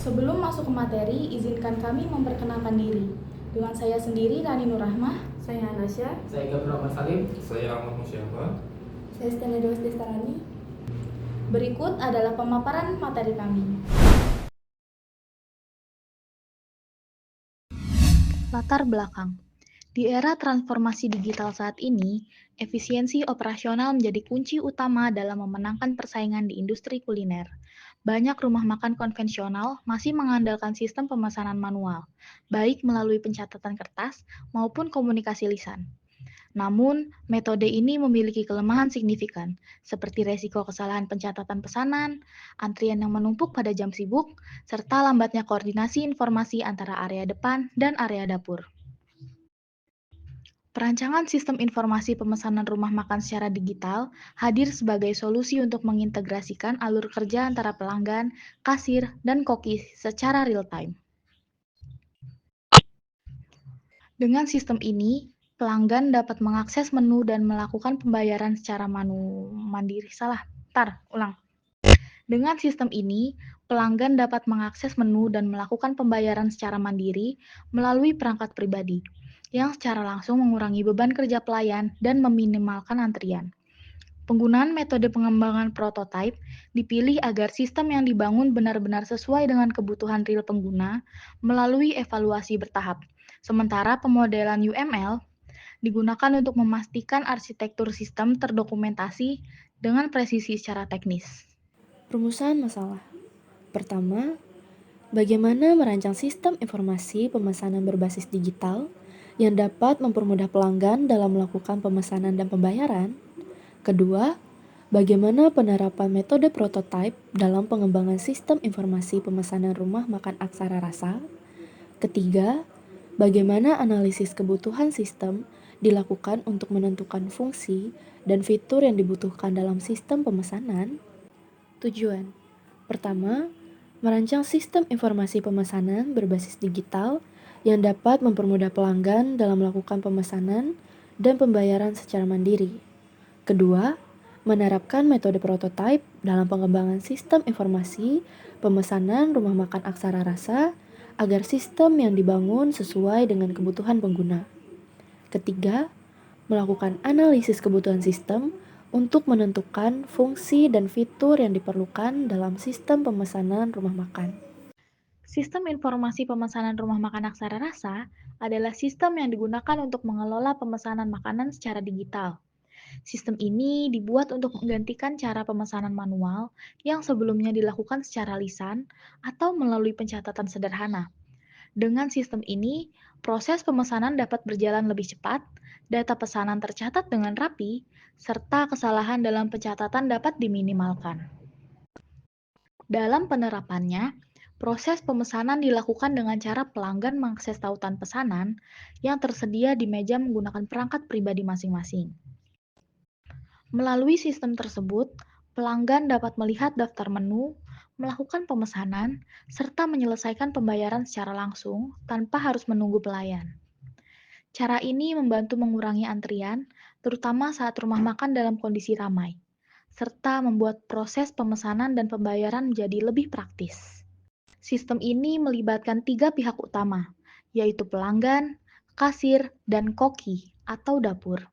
Sebelum masuk ke materi, izinkan kami memperkenalkan diri. Dengan saya sendiri, Rani Nurrahmah. Saya Anasya. Saya Gabriel Ahmad Salim. Saya Ahmad Musyafa. Saya Stella Dewas Destarani. Berikut adalah pemaparan materi kami. Latar belakang. Di era transformasi digital saat ini, efisiensi operasional menjadi kunci utama dalam memenangkan persaingan di industri kuliner. Banyak rumah makan konvensional masih mengandalkan sistem pemesanan manual, baik melalui pencatatan kertas maupun komunikasi lisan. Namun, metode ini memiliki kelemahan signifikan, seperti resiko kesalahan pencatatan pesanan, antrian yang menumpuk pada jam sibuk, serta lambatnya koordinasi informasi antara area depan dan area dapur. Perancangan sistem informasi pemesanan rumah makan secara digital hadir sebagai solusi untuk mengintegrasikan alur kerja antara pelanggan, kasir, dan koki secara real-time. Dengan sistem ini, pelanggan dapat mengakses menu dan melakukan pembayaran secara mandiri. Dengan sistem ini, pelanggan dapat mengakses menu dan melakukan pembayaran secara mandiri melalui perangkat pribadi, yang secara langsung mengurangi beban kerja pelayan dan meminimalkan antrian. Penggunaan metode pengembangan prototipe dipilih agar sistem yang dibangun benar-benar sesuai dengan kebutuhan real pengguna melalui evaluasi bertahap. Sementara pemodelan UML digunakan untuk memastikan arsitektur sistem terdokumentasi dengan presisi secara teknis. Perumusan masalah. Pertama, bagaimana merancang sistem informasi pemesanan berbasis digital yang dapat mempermudah pelanggan dalam melakukan pemesanan dan pembayaran. Kedua, bagaimana penerapan metode prototipe dalam pengembangan sistem informasi pemesanan rumah makan aksara rasa. Ketiga, bagaimana analisis kebutuhan sistem dilakukan untuk menentukan fungsi dan fitur yang dibutuhkan dalam sistem pemesanan. Tujuan. Pertama, merancang sistem informasi pemesanan berbasis digital yang dapat mempermudah pelanggan dalam melakukan pemesanan dan pembayaran secara mandiri. Kedua, menerapkan metode prototipe dalam pengembangan sistem informasi pemesanan rumah makan aksara rasa agar sistem yang dibangun sesuai dengan kebutuhan pengguna. Ketiga, melakukan analisis kebutuhan sistem untuk menentukan fungsi dan fitur yang diperlukan dalam sistem pemesanan rumah makan. Sistem informasi pemesanan rumah makan aksara rasa adalah sistem yang digunakan untuk mengelola pemesanan makanan secara digital. Sistem ini dibuat untuk menggantikan cara pemesanan manual yang sebelumnya dilakukan secara lisan atau melalui pencatatan sederhana. Dengan sistem ini, proses pemesanan dapat berjalan lebih cepat, data pesanan tercatat dengan rapi, serta kesalahan dalam pencatatan dapat diminimalkan. Dalam penerapannya, proses pemesanan dilakukan dengan cara pelanggan mengakses tautan pesanan yang tersedia di meja menggunakan perangkat pribadi masing-masing. Melalui sistem tersebut, pelanggan dapat melihat daftar menu, melakukan pemesanan, serta menyelesaikan pembayaran secara langsung tanpa harus menunggu pelayan. Cara ini membantu mengurangi antrian, terutama saat rumah makan dalam kondisi ramai, serta membuat proses pemesanan dan pembayaran menjadi lebih praktis. Sistem ini melibatkan 3 pihak utama, yaitu pelanggan, kasir, dan koki atau dapur.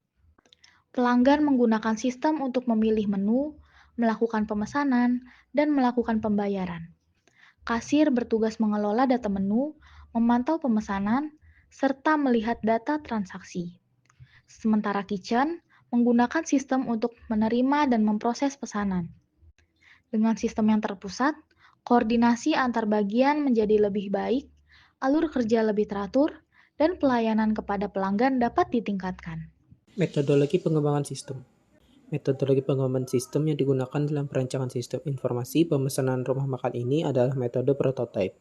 Pelanggan menggunakan sistem untuk memilih menu, melakukan pemesanan, dan melakukan pembayaran. Kasir bertugas mengelola data menu, memantau pemesanan, serta melihat data transaksi. Sementara kitchen menggunakan sistem untuk menerima dan memproses pesanan. Dengan sistem yang terpusat, koordinasi antar bagian menjadi lebih baik, alur kerja lebih teratur, dan pelayanan kepada pelanggan dapat ditingkatkan. Metodologi pengembangan sistem. Metodologi pengembangan sistem yang digunakan dalam perancangan sistem informasi pemesanan rumah makan ini adalah metode prototipe.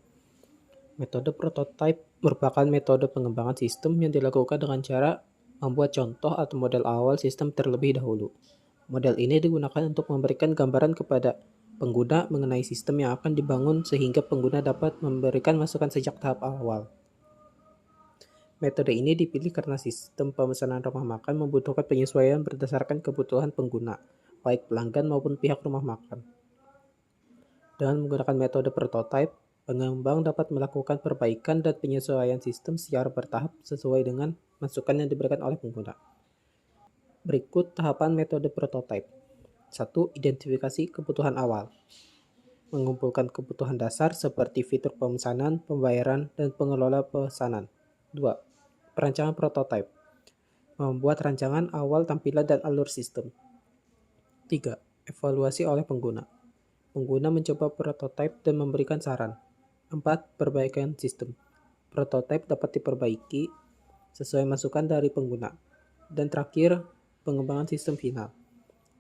Metode prototipe merupakan metode pengembangan sistem yang dilakukan dengan cara membuat contoh atau model awal sistem terlebih dahulu. Model ini digunakan untuk memberikan gambaran kepada pengguna mengenai sistem yang akan dibangun sehingga pengguna dapat memberikan masukan sejak tahap awal. Metode ini dipilih karena sistem pemesanan rumah makan membutuhkan penyesuaian berdasarkan kebutuhan pengguna, baik pelanggan maupun pihak rumah makan. Dengan menggunakan metode prototipe, Pengembang dapat melakukan perbaikan dan penyesuaian sistem secara bertahap sesuai dengan masukan yang diberikan oleh pengguna. Berikut tahapan metode prototype. 1. Identifikasi kebutuhan awal. Mengumpulkan kebutuhan dasar seperti fitur pemesanan, pembayaran, dan pengelola pesanan. 2. Perancangan prototype. Membuat rancangan awal tampilan dan alur sistem. 3. Evaluasi oleh pengguna. Pengguna mencoba prototipe dan memberikan saran. 4. Perbaikan sistem. Prototipe dapat diperbaiki sesuai masukan dari pengguna. Dan terakhir, pengembangan sistem final.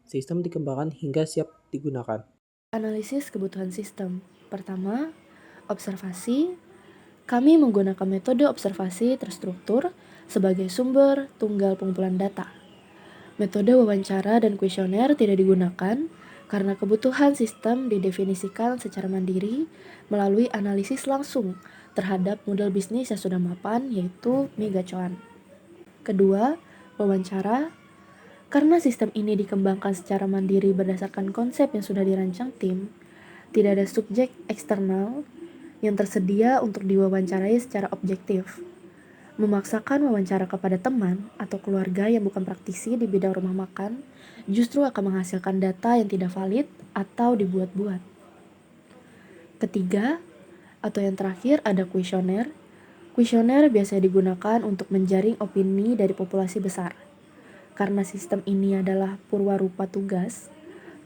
Sistem dikembangkan hingga siap digunakan. Analisis kebutuhan sistem. Pertama, observasi. Kami menggunakan metode observasi terstruktur sebagai sumber tunggal pengumpulan data. Metode wawancara dan kuesioner tidak digunakan karena kebutuhan sistem didefinisikan secara mandiri melalui analisis langsung terhadap model bisnis yang sudah mapan, yaitu Migacuan. Kedua, wawancara. Karena sistem ini dikembangkan secara mandiri berdasarkan konsep yang sudah dirancang tim, tidak ada subjek eksternal yang tersedia untuk diwawancarai secara objektif. Memaksakan wawancara kepada teman atau keluarga yang bukan praktisi di bidang rumah makan justru akan menghasilkan data yang tidak valid atau dibuat-buat. Ketiga, atau yang terakhir ada kuesioner. Kuesioner biasanya digunakan untuk menjaring opini dari populasi besar. Karena sistem ini adalah purwarupa tugas,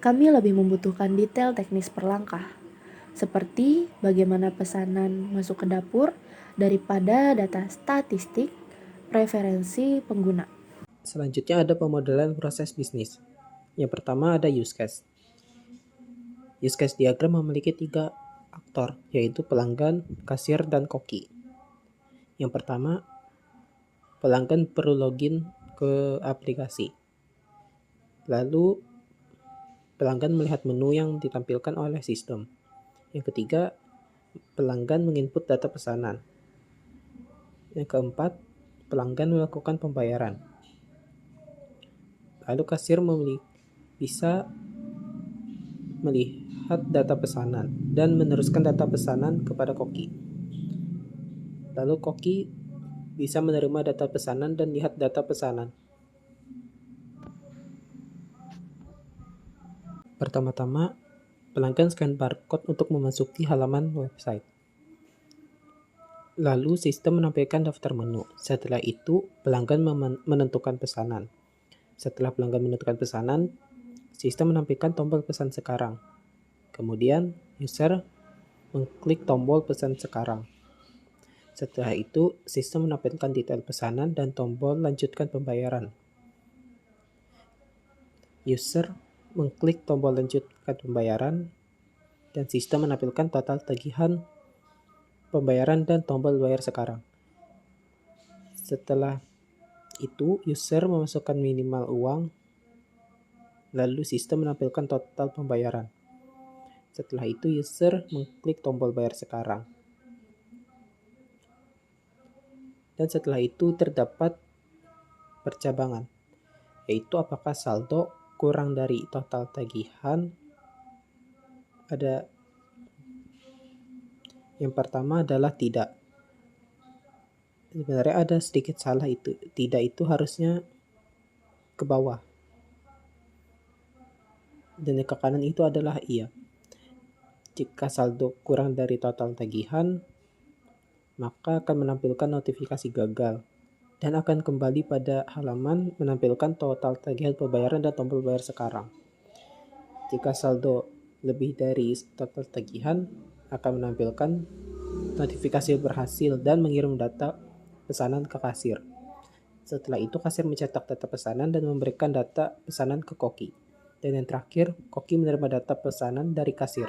kami lebih membutuhkan detail teknis per langkah, seperti bagaimana pesanan masuk ke dapur daripada data statistik preferensi pengguna. Selanjutnya ada pemodelan proses bisnis. Yang pertama ada use case. Use case diagram memiliki 3 aktor, yaitu pelanggan, kasir, dan koki. Yang pertama, pelanggan perlu login ke aplikasi. Lalu, pelanggan melihat menu yang ditampilkan oleh sistem. Yang ketiga, pelanggan menginput data pesanan. Yang keempat, pelanggan melakukan pembayaran. Lalu kasir bisa melihat data pesanan dan meneruskan data pesanan kepada koki. Lalu koki bisa menerima data pesanan dan lihat data pesanan. Pertama-tama, pelanggan scan barcode untuk memasuki halaman website. Lalu sistem menampilkan daftar menu. Setelah itu, pelanggan menentukan pesanan. Setelah pelanggan menentukan pesanan, sistem menampilkan tombol pesan sekarang. Kemudian, user mengklik tombol pesan sekarang. Setelah itu, sistem menampilkan detail pesanan dan tombol lanjutkan pembayaran. User mengklik tombol lanjutkan pembayaran dan sistem menampilkan total tagihan pembayaran dan tombol bayar sekarang. Setelah itu, user memasukkan minimal uang, lalu sistem menampilkan total pembayaran. Setelah itu, user mengklik tombol bayar sekarang. Dan setelah itu terdapat percabangan, yaitu apakah saldo kurang dari total tagihan. Ada yang pertama adalah tidak. Sebenarnya ada sedikit salah itu. Tidak itu harusnya ke bawah. Dan yang ke kanan itu adalah iya. Jika saldo kurang dari total tagihan, maka akan menampilkan notifikasi gagal dan akan kembali pada halaman menampilkan total tagihan pembayaran dan tombol bayar sekarang. Jika saldo lebih dari total tagihan, akan menampilkan notifikasi berhasil dan mengirim data pesanan ke kasir. Setelah itu, kasir mencetak data pesanan dan memberikan data pesanan ke koki. Dan yang terakhir, koki menerima data pesanan dari kasir.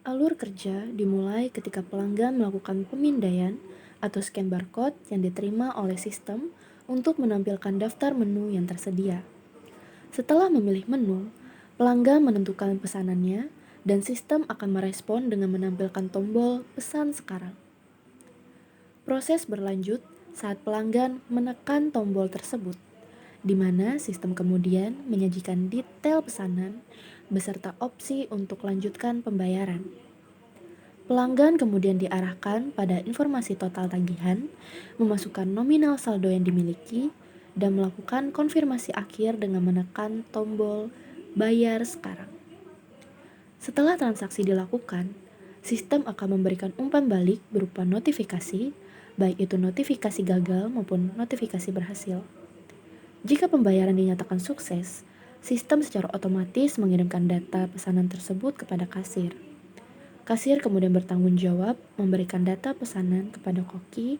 Alur kerja dimulai ketika pelanggan melakukan pemindaian atau scan barcode yang diterima oleh sistem untuk menampilkan daftar menu yang tersedia. Setelah memilih menu, pelanggan menentukan pesanannya dan sistem akan merespon dengan menampilkan tombol pesan sekarang. Proses berlanjut saat pelanggan menekan tombol tersebut. di mana sistem kemudian menyajikan detail pesanan beserta opsi untuk lanjutkan pembayaran. Pelanggan kemudian diarahkan pada informasi total tagihan, memasukkan nominal saldo yang dimiliki, dan melakukan konfirmasi akhir dengan menekan tombol "Bayar sekarang". Setelah transaksi dilakukan, sistem akan memberikan umpan balik berupa notifikasi, baik itu notifikasi gagal maupun notifikasi berhasil. Jika pembayaran dinyatakan sukses, sistem secara otomatis mengirimkan data pesanan tersebut kepada kasir. Kasir kemudian bertanggung jawab memberikan data pesanan kepada koki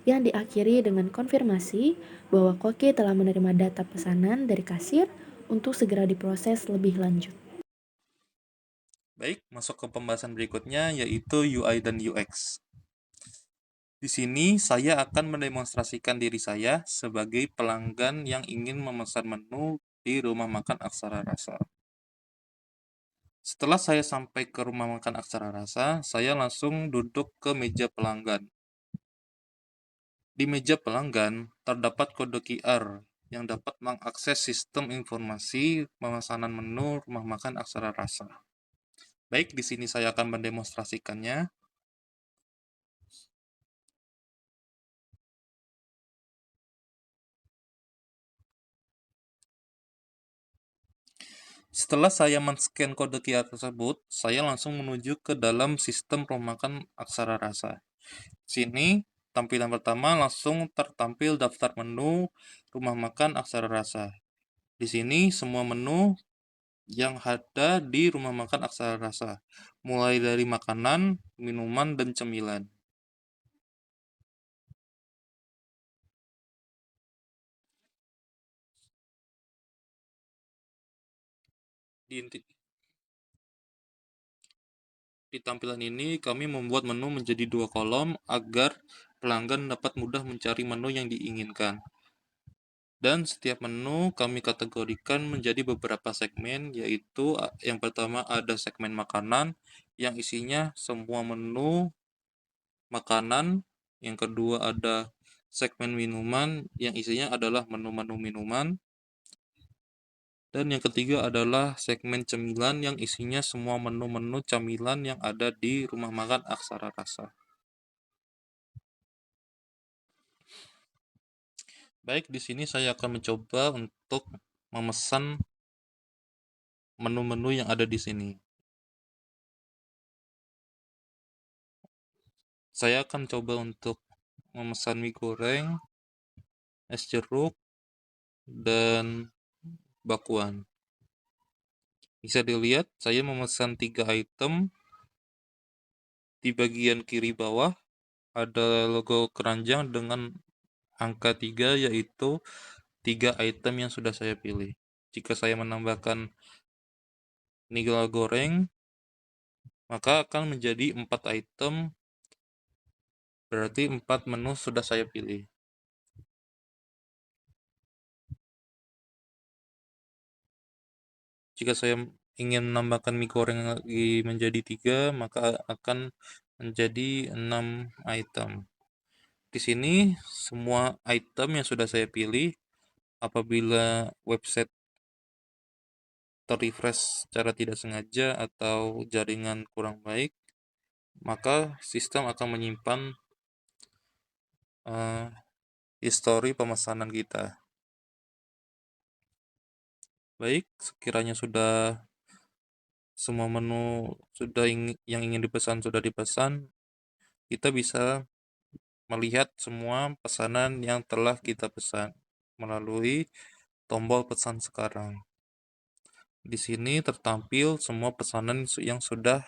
yang diakhiri dengan konfirmasi bahwa koki telah menerima data pesanan dari kasir untuk segera diproses lebih lanjut. Baik, masuk ke pembahasan berikutnya yaitu UI dan UX. Di sini saya akan mendemonstrasikan diri saya sebagai pelanggan yang ingin memesan menu di rumah makan Aksara Rasa. Setelah saya sampai ke rumah makan Aksara Rasa, saya langsung duduk ke meja pelanggan. Di meja pelanggan terdapat kode QR yang dapat mengakses sistem informasi pemesanan menu rumah makan Aksara Rasa. Baik, di sini saya akan mendemonstrasikannya. Setelah saya men-scan kode QR tersebut, saya langsung menuju ke dalam sistem rumah makan Aksara Rasa. Sini, tampilan pertama langsung tertampil daftar menu rumah makan Aksara Rasa. Di sini semua menu yang ada di rumah makan Aksara Rasa, mulai dari makanan, minuman, dan cemilan. Di tampilan ini, kami membuat menu menjadi 2 kolom agar pelanggan dapat mudah mencari menu yang diinginkan. Dan setiap menu kami kategorikan menjadi beberapa segmen, yaitu yang pertama ada segmen makanan, yang isinya semua menu makanan. Yang kedua ada segmen minuman, yang isinya adalah menu-menu minuman. Dan yang ketiga adalah segmen cemilan, yang isinya semua menu-menu camilan yang ada di rumah makan Aksara Rasa. Baik, di sini saya akan mencoba untuk memesan menu-menu yang ada di sini. Saya akan coba untuk memesan mie goreng, es jeruk, dan bakwan. Bisa dilihat, saya memesan 3 item. Di bagian kiri bawah ada logo keranjang dengan angka 3, yaitu 3 item yang sudah saya pilih. Jika saya menambahkan nigel goreng, maka akan menjadi 4 item, berarti 4 menu sudah saya pilih. Jika saya ingin menambahkan mie goreng lagi menjadi 3, maka akan menjadi 6 item. Di sini semua item yang sudah saya pilih, apabila website terrefresh secara tidak sengaja atau jaringan kurang baik, maka sistem akan menyimpan histori pemesanan kita. Baik, sekiranya sudah semua menu yang ingin dipesan sudah dipesan, kita bisa melihat semua pesanan yang telah kita pesan melalui tombol pesan sekarang. Di sini tertampil semua pesanan yang sudah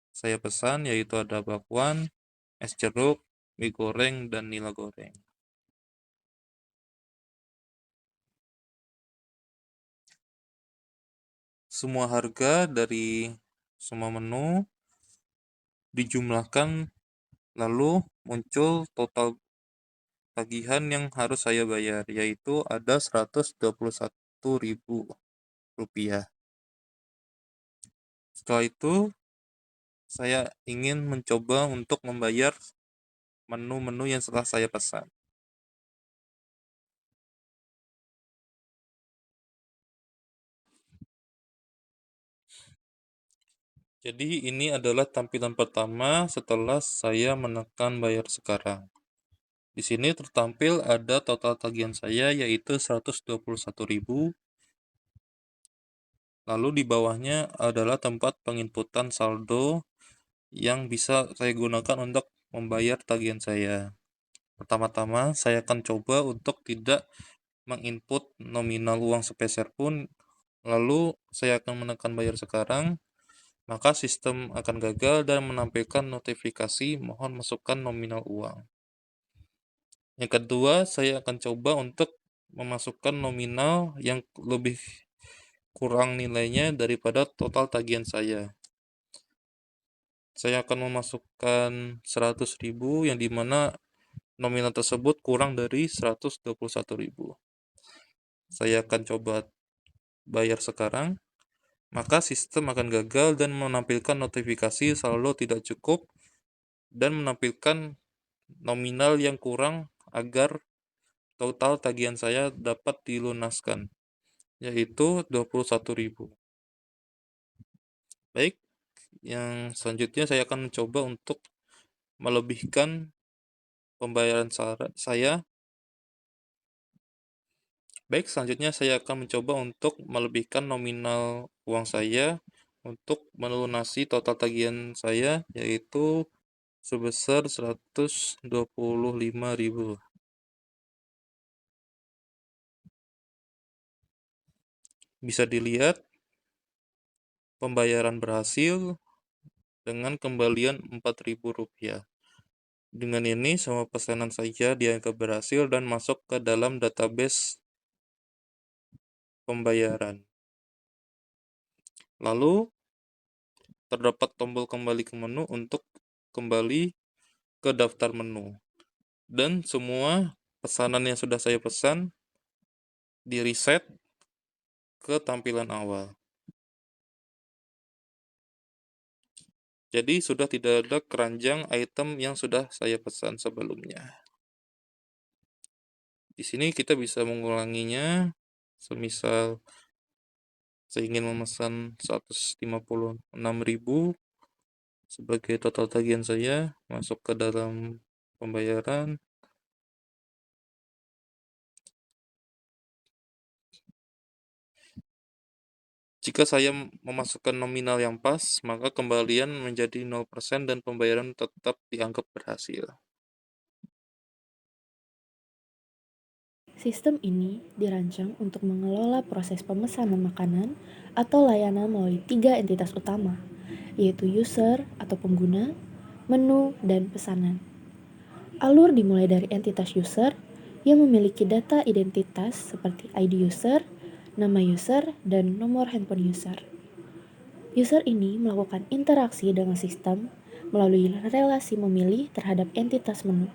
saya pesan, yaitu ada bakwan, es jeruk, mie goreng, dan nila goreng. Semua harga dari semua menu dijumlahkan, lalu muncul total tagihan yang harus saya bayar, yaitu ada Rp121.000. Setelah itu, saya ingin mencoba untuk membayar menu-menu yang telah saya pesan. Jadi ini adalah tampilan pertama setelah saya menekan bayar sekarang. Di sini tertampil ada total tagihan saya yaitu 121.000. Lalu di bawahnya adalah tempat penginputan saldo yang bisa saya gunakan untuk membayar tagihan saya. Pertama-tama saya akan coba untuk tidak menginput nominal uang sepeser pun, lalu saya akan menekan bayar sekarang, maka sistem akan gagal dan menampilkan notifikasi mohon masukkan nominal uang. Yang kedua, saya akan coba untuk memasukkan nominal yang lebih kurang nilainya daripada total tagihan saya. Saya akan memasukkan 100.000 yang dimana nominal tersebut kurang dari 121.000. Saya akan coba bayar sekarang, maka sistem akan gagal dan menampilkan notifikasi saldo tidak cukup dan menampilkan nominal yang kurang agar total tagihan saya dapat dilunaskan, yaitu 21.000. Baik, yang selanjutnya saya akan mencoba untuk melebihkan pembayaran saya. Baik, selanjutnya saya akan mencoba untuk melebihkan nominal uang saya untuk melunasi total tagihan saya, yaitu sebesar 125.000. Bisa dilihat pembayaran berhasil dengan kembalian Rp4.000. Dengan ini semua pesanan saya dianggap berhasil dan masuk ke dalam database pembayaran. Lalu terdapat tombol kembali ke menu untuk kembali ke daftar menu. Dan semua pesanan yang sudah saya pesan di-reset ke tampilan awal. Jadi sudah tidak ada keranjang item yang sudah saya pesan sebelumnya. Di sini kita bisa mengulanginya, semisal saya ingin memesan 156.000 sebagai total tagihan saya, masuk ke dalam pembayaran. Jika saya memasukkan nominal yang pas, maka kembalian menjadi 0% dan pembayaran tetap dianggap berhasil. Sistem ini dirancang untuk mengelola proses pemesanan makanan atau layanan melalui 3 entitas utama, yaitu user atau pengguna, menu, dan pesanan. Alur dimulai dari entitas user yang memiliki data identitas seperti ID user, nama user, dan nomor handphone user. User ini melakukan interaksi dengan sistem melalui relasi memilih terhadap entitas menu.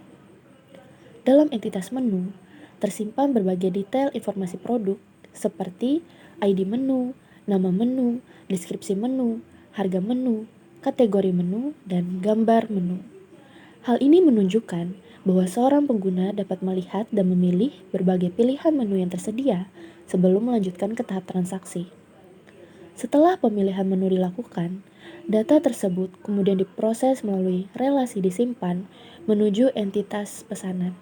Dalam entitas menu, tersimpan berbagai detail informasi produk seperti ID menu, nama menu, deskripsi menu, harga menu, kategori menu, dan gambar menu. Hal ini menunjukkan bahwa seorang pengguna dapat melihat dan memilih berbagai pilihan menu yang tersedia sebelum melanjutkan ke tahap transaksi. Setelah pemilihan menu dilakukan, data tersebut kemudian diproses melalui relasi disimpan menuju entitas pesanan.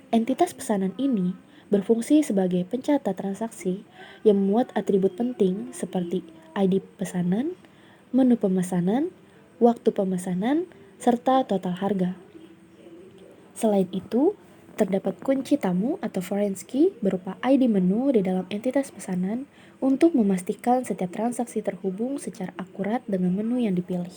Entitas pesanan ini berfungsi sebagai pencatat transaksi yang memuat atribut penting seperti ID pesanan, menu pemesanan, waktu pemesanan, serta total harga. Selain itu, terdapat kunci tamu atau foreign key berupa ID menu di dalam entitas pesanan untuk memastikan setiap transaksi terhubung secara akurat dengan menu yang dipilih.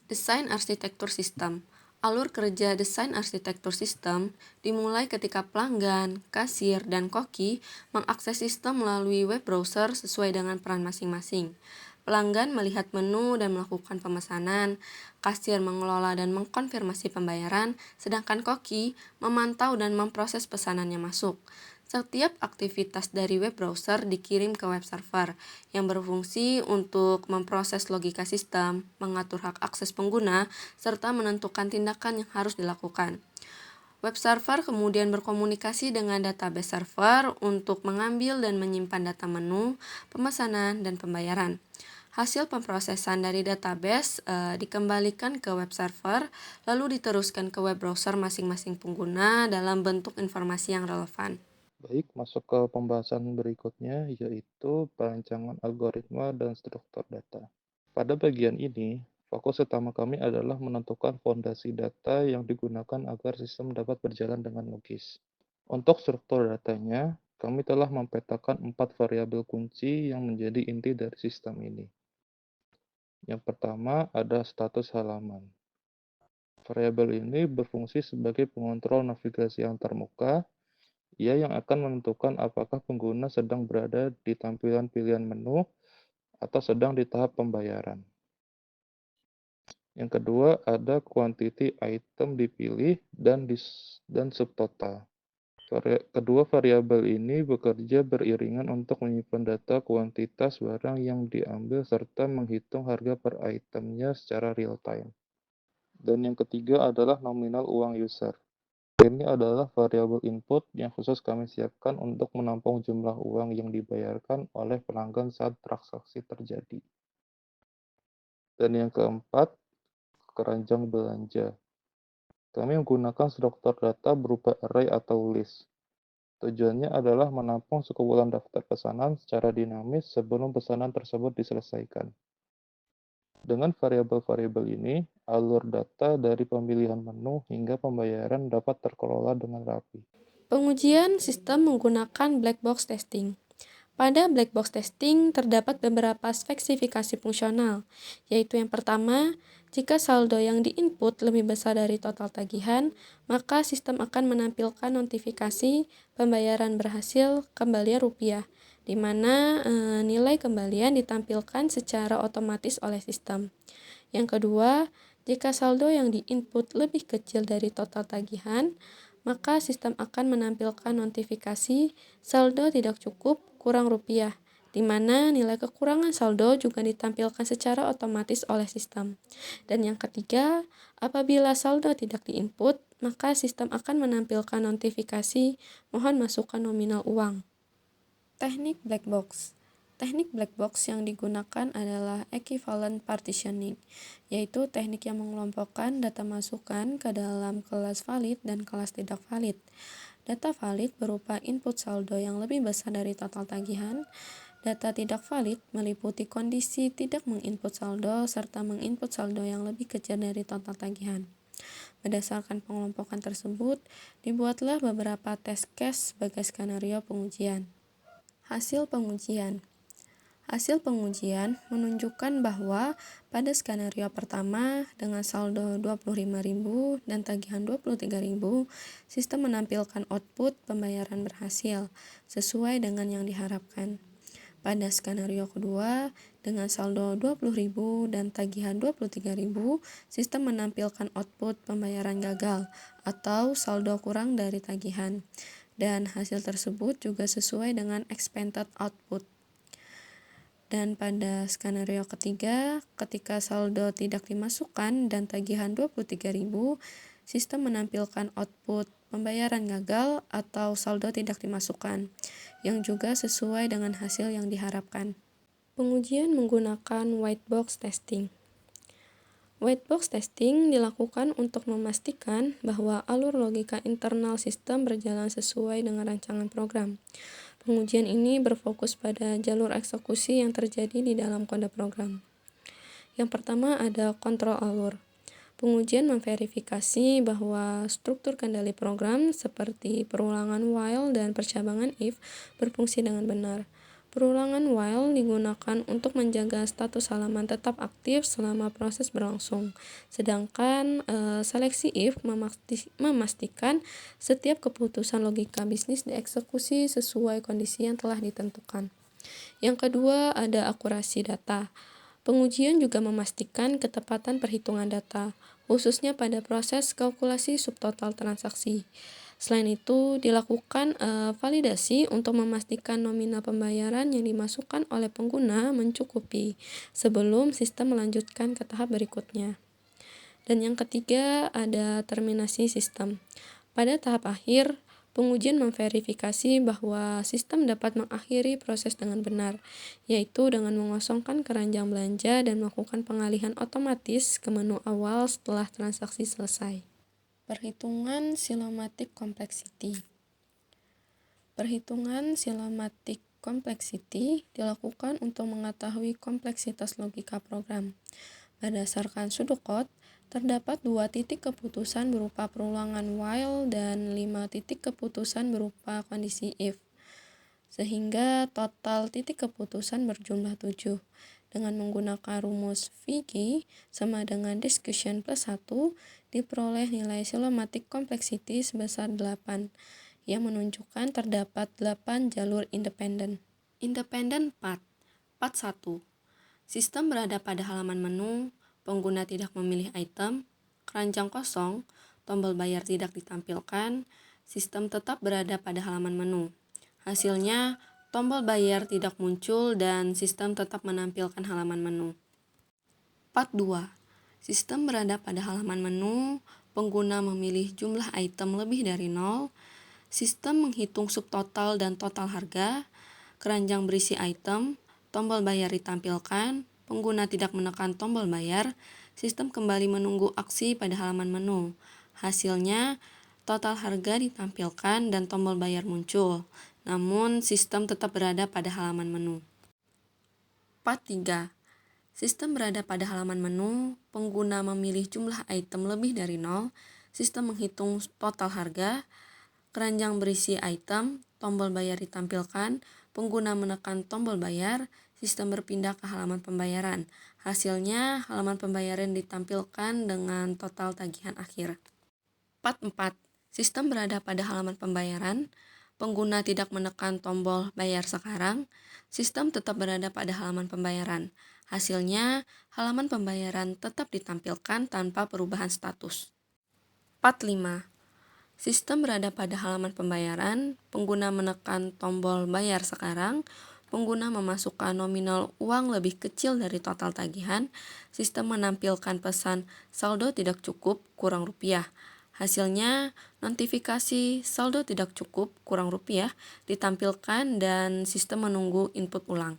Desain arsitektur sistem. Alur kerja desain arsitektur sistem dimulai ketika pelanggan, kasir, dan koki mengakses sistem melalui web browser sesuai dengan peran masing-masing. Pelanggan melihat menu dan melakukan pemesanan, kasir mengelola dan mengkonfirmasi pembayaran, sedangkan koki memantau dan memproses pesanan yang masuk. Setiap aktivitas dari web browser dikirim ke web server yang berfungsi untuk memproses logika sistem, mengatur hak akses pengguna, serta menentukan tindakan yang harus dilakukan. Web server kemudian berkomunikasi dengan database server untuk mengambil dan menyimpan data menu, pemesanan, dan pembayaran. Hasil pemrosesan dari database dikembalikan ke web server, lalu diteruskan ke web browser masing-masing pengguna dalam bentuk informasi yang relevan. Baik, masuk ke pembahasan berikutnya, yaitu perancangan algoritma dan struktur data. Pada bagian ini, fokus utama kami adalah menentukan fondasi data yang digunakan agar sistem dapat berjalan dengan logis. Untuk struktur datanya, kami telah mempetakan 4 variabel kunci yang menjadi inti dari sistem ini. Yang pertama ada status halaman. Variabel ini berfungsi sebagai pengontrol navigasi antarmuka. Ia yang akan menentukan apakah pengguna sedang berada di tampilan pilihan menu atau sedang di tahap pembayaran. Yang kedua ada quantity item dipilih dan subtotal. Kedua variabel ini bekerja beriringan untuk menyimpan data kuantitas barang yang diambil serta menghitung harga per itemnya secara real time. Dan yang ketiga adalah nominal uang user. Ini adalah variabel input yang khusus kami siapkan untuk menampung jumlah uang yang dibayarkan oleh pelanggan saat transaksi terjadi. Dan yang keempat, keranjang belanja. Kami menggunakan struktur data berupa array atau list. Tujuannya adalah menampung sekumpulan daftar pesanan secara dinamis sebelum pesanan tersebut diselesaikan. Dengan variabel-variabel ini, alur data dari pemilihan menu hingga pembayaran dapat terkelola dengan rapi. Pengujian sistem menggunakan black box testing. Pada black box testing terdapat beberapa spesifikasi fungsional, yaitu yang pertama, jika saldo yang diinput lebih besar dari total tagihan, maka sistem akan menampilkan notifikasi pembayaran berhasil kembalian rupiah, di mana nilai kembalian ditampilkan secara otomatis oleh sistem. Yang kedua, jika saldo yang diinput lebih kecil dari total tagihan, maka sistem akan menampilkan notifikasi saldo tidak cukup kurang rupiah, di mana nilai kekurangan saldo juga ditampilkan secara otomatis oleh sistem. Dan yang ketiga, apabila saldo tidak diinput, maka sistem akan menampilkan notifikasi mohon masukkan nominal uang. Teknik black box. Teknik black box yang digunakan adalah equivalent partitioning, yaitu teknik yang mengelompokkan data masukan ke dalam kelas valid dan kelas tidak valid. Data valid berupa input saldo yang lebih besar dari total tagihan. Data tidak valid meliputi kondisi tidak menginput saldo serta menginput saldo yang lebih kecil dari total tagihan. Berdasarkan pengelompokan tersebut, dibuatlah beberapa test case sebagai skenario pengujian. Hasil pengujian. Hasil pengujian menunjukkan bahwa pada skenario pertama dengan saldo 25.000 dan tagihan 23.000, sistem menampilkan output pembayaran berhasil sesuai dengan yang diharapkan. Pada skenario kedua dengan saldo 20.000 dan tagihan 23.000, sistem menampilkan output pembayaran gagal atau saldo kurang dari tagihan. Dan hasil tersebut juga sesuai dengan expected output. Dan pada skenario ketiga, ketika saldo tidak dimasukkan dan tagihan 23.000, sistem menampilkan output pembayaran gagal atau saldo tidak dimasukkan, yang juga sesuai dengan hasil yang diharapkan. Pengujian menggunakan white box testing. White box testing dilakukan untuk memastikan bahwa alur logika internal sistem berjalan sesuai dengan rancangan program. Pengujian ini berfokus pada jalur eksekusi yang terjadi di dalam kode program. Yang pertama ada kontrol alur. Pengujian memverifikasi bahwa struktur kendali program seperti perulangan while dan percabangan if berfungsi dengan benar. Perulangan while digunakan untuk menjaga status halaman tetap aktif selama proses berlangsung, sedangkan seleksi if memastikan setiap keputusan logika bisnis dieksekusi sesuai kondisi yang telah ditentukan. Yang kedua ada akurasi data. Pengujian juga memastikan ketepatan perhitungan data, khususnya pada proses kalkulasi subtotal transaksi. Selain itu, dilakukan validasi untuk memastikan nominal pembayaran yang dimasukkan oleh pengguna mencukupi sebelum sistem melanjutkan ke tahap berikutnya. Dan yang ketiga ada terminasi sistem. Pada tahap akhir, Pengujian memverifikasi bahwa sistem dapat mengakhiri proses dengan benar, yaitu dengan mengosongkan keranjang belanja dan melakukan pengalihan otomatis ke menu awal setelah transaksi selesai. Perhitungan Cyclomatic Complexity. Perhitungan Cyclomatic Complexity dilakukan untuk mengetahui kompleksitas logika program. Berdasarkan pseudocode, terdapat 2 titik keputusan berupa perulangan while dan 5 titik keputusan berupa kondisi if, sehingga total titik keputusan berjumlah 7. Dengan menggunakan rumus VG sama dengan discussion plus 1, diperoleh nilai cyclomatic complexity sebesar 8, yang menunjukkan terdapat 8 jalur independen. Independent path. Path 1. Sistem berada pada halaman menu, pengguna tidak memilih item, keranjang kosong, tombol bayar tidak ditampilkan, sistem tetap berada pada halaman menu. Hasilnya, tombol bayar tidak muncul dan sistem tetap menampilkan halaman menu. Path 2. Sistem berada pada halaman menu, pengguna memilih jumlah item lebih dari 0, sistem menghitung subtotal dan total harga, keranjang berisi item, tombol bayar ditampilkan, pengguna tidak menekan tombol bayar, sistem kembali menunggu aksi pada halaman menu. Hasilnya, total harga ditampilkan dan tombol bayar muncul, namun sistem tetap berada pada halaman menu. Path 3. Sistem berada pada halaman menu, pengguna memilih jumlah item lebih dari 0, sistem menghitung total harga, keranjang berisi item, tombol bayar ditampilkan, pengguna menekan tombol bayar, sistem berpindah ke halaman pembayaran. Hasilnya, halaman pembayaran ditampilkan dengan total tagihan akhir. Path 4. Sistem berada pada halaman pembayaran, pengguna tidak menekan tombol bayar sekarang, sistem tetap berada pada halaman pembayaran. Hasilnya, halaman pembayaran tetap ditampilkan tanpa perubahan status. Path 5. Sistem berada pada halaman pembayaran, pengguna menekan tombol bayar sekarang, pengguna memasukkan nominal uang lebih kecil dari total tagihan, sistem menampilkan pesan saldo tidak cukup kurang rupiah. Hasilnya, notifikasi saldo tidak cukup kurang rupiah ditampilkan dan sistem menunggu input ulang.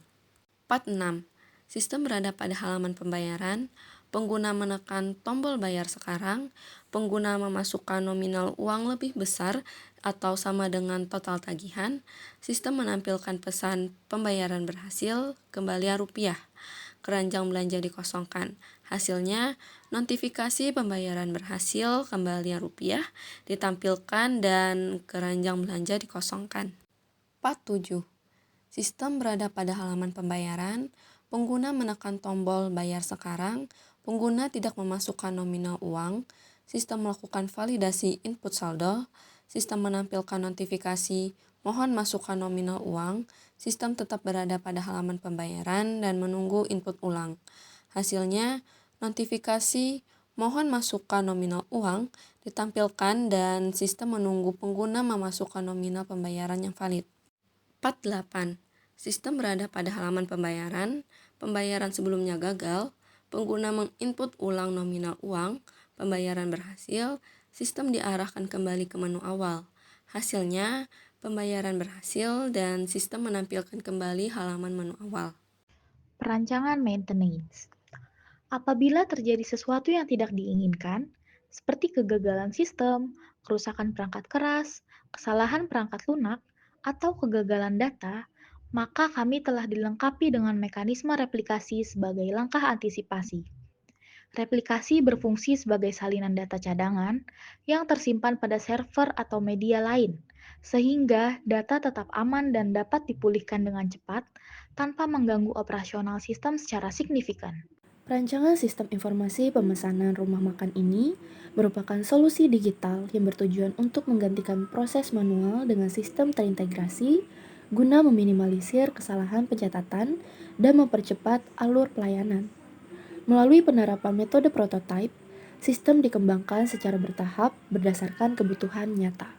Path 6. Sistem berada pada halaman pembayaran, pengguna menekan tombol bayar sekarang, pengguna memasukkan nominal uang lebih besar atau sama dengan total tagihan, sistem menampilkan pesan pembayaran berhasil, kembalian rupiah, keranjang belanja dikosongkan. Hasilnya, notifikasi pembayaran berhasil, kembalian rupiah ditampilkan dan keranjang belanja dikosongkan. Path 7. Sistem berada pada halaman pembayaran, pengguna menekan tombol bayar sekarang, pengguna tidak memasukkan nominal uang, sistem melakukan validasi input saldo, sistem menampilkan notifikasi mohon masukkan nominal uang, sistem tetap berada pada halaman pembayaran dan menunggu input ulang. Hasilnya, notifikasi mohon masukkan nominal uang ditampilkan dan sistem menunggu pengguna memasukkan nominal pembayaran yang valid. Path 8. Sistem berada pada halaman pembayaran, pembayaran sebelumnya gagal, pengguna menginput ulang nominal uang, pembayaran berhasil, sistem diarahkan kembali ke menu awal. Hasilnya, pembayaran berhasil dan sistem menampilkan kembali halaman menu awal. Perancangan maintenance. Apabila terjadi sesuatu yang tidak diinginkan, seperti kegagalan sistem, kerusakan perangkat keras, kesalahan perangkat lunak, atau kegagalan data, maka kami telah dilengkapi dengan mekanisme replikasi sebagai langkah antisipasi. Replikasi berfungsi sebagai salinan data cadangan yang tersimpan pada server atau media lain, sehingga data tetap aman dan dapat dipulihkan dengan cepat tanpa mengganggu operasional sistem secara signifikan. Perancangan sistem informasi pemesanan rumah makan ini merupakan solusi digital yang bertujuan untuk menggantikan proses manual dengan sistem terintegrasi guna meminimalisir kesalahan pencatatan dan mempercepat alur pelayanan. Melalui penerapan metode prototype, sistem dikembangkan secara bertahap berdasarkan kebutuhan nyata.